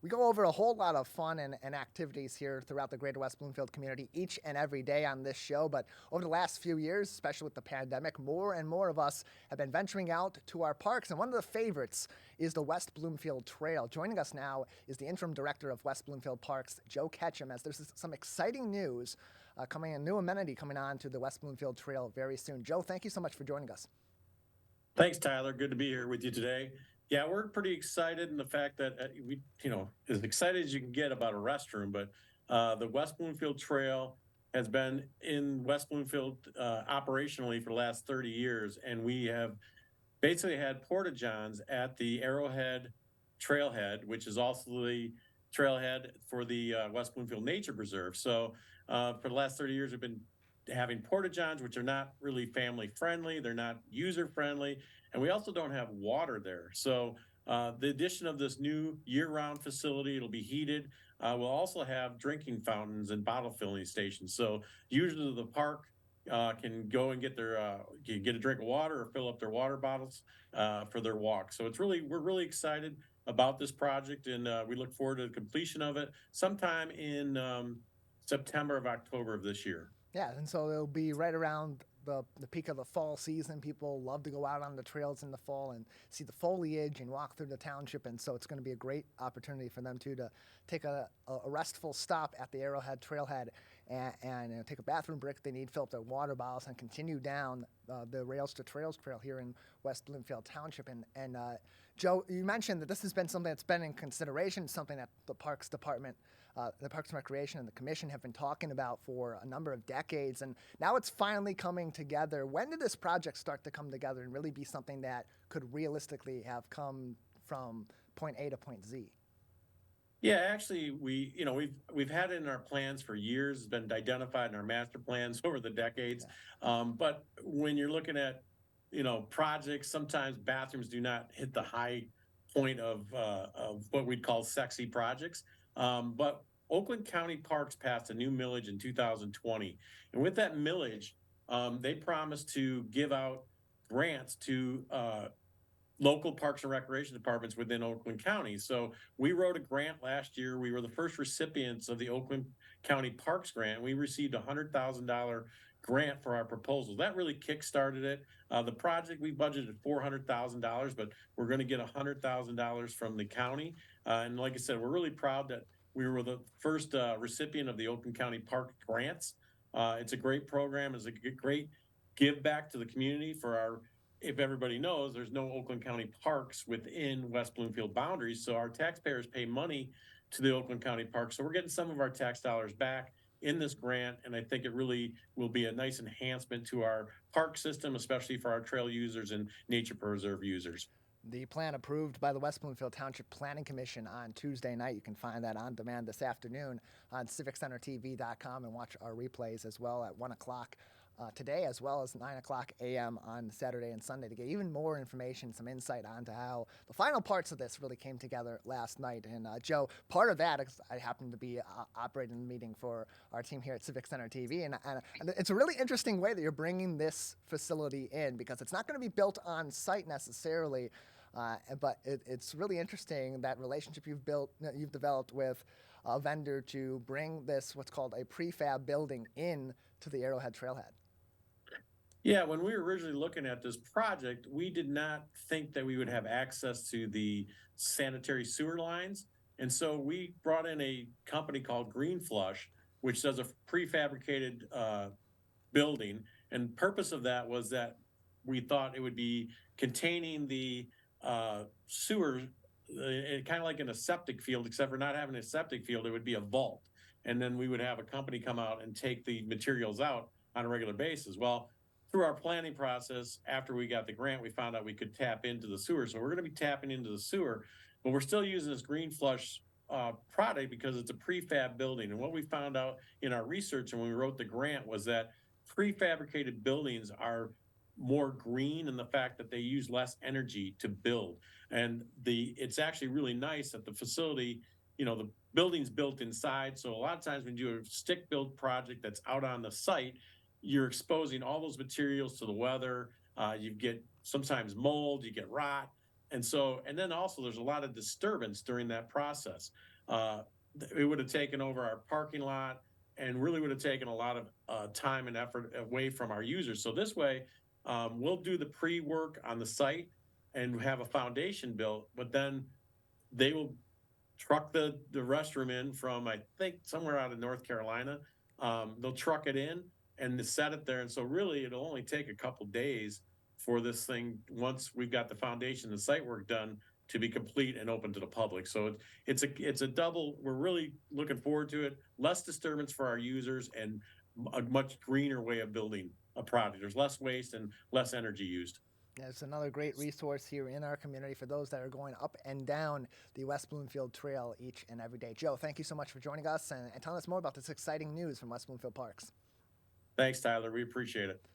We go over a whole lot of fun and activities here throughout the greater West Bloomfield community each and every day on this show. But over the last few years, especially with the pandemic, more and more of us have been venturing out to our parks. And one of the favorites is the West Bloomfield Trail. Joining us now is the Interim Director of West Bloomfield Parks, Joe Ketchum, as there's some exciting news coming, a new amenity coming on to the West Bloomfield Trail very soon. Joe, thank you so much for joining us. Thanks, Tyler. Good to be here with you today. Yeah, we're pretty excited in the fact that as excited as you can get about a restroom, but the West Bloomfield Trail has been in West Bloomfield operationally for the last 30 years, and we have basically had porta-johns at the Arrowhead Trailhead, which is also the trailhead for the West Bloomfield Nature Preserve. So for the last 30 years, we've been having porta-johns, which are not really family friendly, they're not user friendly, and we also don't have water there. So the addition of this new year-round facility, it'll be heated. We'll also have drinking fountains and bottle filling stations. So users of the park can go and get get a drink of water or fill up their water bottles for their walk. So we're really excited about this project, and we look forward to the completion of it sometime in September of October of this year. Yeah, and so it'll be right around the peak of the fall season. People love to go out on the trails in the fall and see the foliage and walk through the township, and so it's going to be a great opportunity for them to take a restful stop at the Arrowhead Trailhead and take a bathroom break if they need, fill up their water bottles, and continue down the Rails to Trails Trail here in West Bloomfield Township. And Joe, you mentioned that this has been something that's been in consideration, something that the Parks Department, the Parks and Recreation and the Commission have been talking about for a number of decades, and now it's finally coming together. When did this project start to come together and really be something that could realistically have come from point A to point Z? Yeah, actually, we've had it in our plans for years. It's been identified in our master plans over the decades. But when you're looking at projects, sometimes bathrooms do not hit the high point of what we'd call sexy projects. But Oakland County Parks passed a new millage in 2020, and with that millage, they promised to give out grants to local parks and recreation departments within Oakland County. So we wrote a grant last year. We were the first recipients of the Oakland County Parks Grant. We received a $100,000 grant for our proposal. That really kickstarted it. The project, we budgeted $400,000, but we're going to get $100,000 from the county. And like I said, we're really proud that we were the first recipient of the Oakland County Park Grants. It's a great program. It's a great give back to the community for our, if everybody knows, there's no Oakland County parks within West Bloomfield boundaries. So our taxpayers pay money to the Oakland County Parks. So we're getting some of our tax dollars back in this grant. And I think it really will be a nice enhancement to our park system, especially for our trail users and nature preserve users. The plan approved by the West Bloomfield Township Planning Commission on Tuesday night. You can find that on demand this afternoon on civiccentertv.com and watch our replays as well at 1 o'clock today, as well as 9 o'clock a.m. on Saturday and Sunday to get even more information, some insight onto how the final parts of this really came together last night. And Joe, part of that is I happened to be operating the meeting for our team here at Civic Center TV, and it's a really interesting way that you're bringing this facility in, because it's not going to be built on site necessarily. But it's really interesting that relationship you've developed with a vendor to bring this, what's called a prefab building, in to the Arrowhead Trailhead. Yeah, when we were originally looking at this project, we did not think that we would have access to the sanitary sewer lines. And so we brought in a company called Green Flush, which does a prefabricated building. And purpose of that was that we thought it would be containing the sewer, kind of like in a septic field, except for not having a septic field, it would be a vault. And then we would have a company come out and take the materials out on a regular basis. Well, through our planning process, after we got the grant, we found out we could tap into the sewer. So we're going to be tapping into the sewer, but we're still using this Green Flush product because it's a prefab building. And what we found out in our research and when we wrote the grant was that prefabricated buildings are more green in the fact that they use less energy to build. And it's actually really nice that the facility, the building's built inside. So a lot of times when you do a stick build project that's out on the site, you're exposing all those materials to the weather. You get sometimes mold, you get rot. And then also there's a lot of disturbance during that process. it would have taken over our parking lot and really would have taken a lot of time and effort away from our users. So this way, we'll do the pre-work on the site and have a foundation built, but then they will truck the restroom in from, I think, somewhere out of North Carolina. They'll truck it in and to set it there. And so really it'll only take a couple days for this thing, once we've got the foundation, the site work done, to be complete and open to the public. So it's a double. We're really looking forward to it. Less disturbance for our users and a much greener way of building a project. There's less waste and less energy used. Yeah, it's another great resource here in our community for those that are going up and down the West Bloomfield Trail each and every day. Joe, thank you so much for joining us and telling us more about this exciting news from West Bloomfield Parks. Thanks, Tyler. We appreciate it.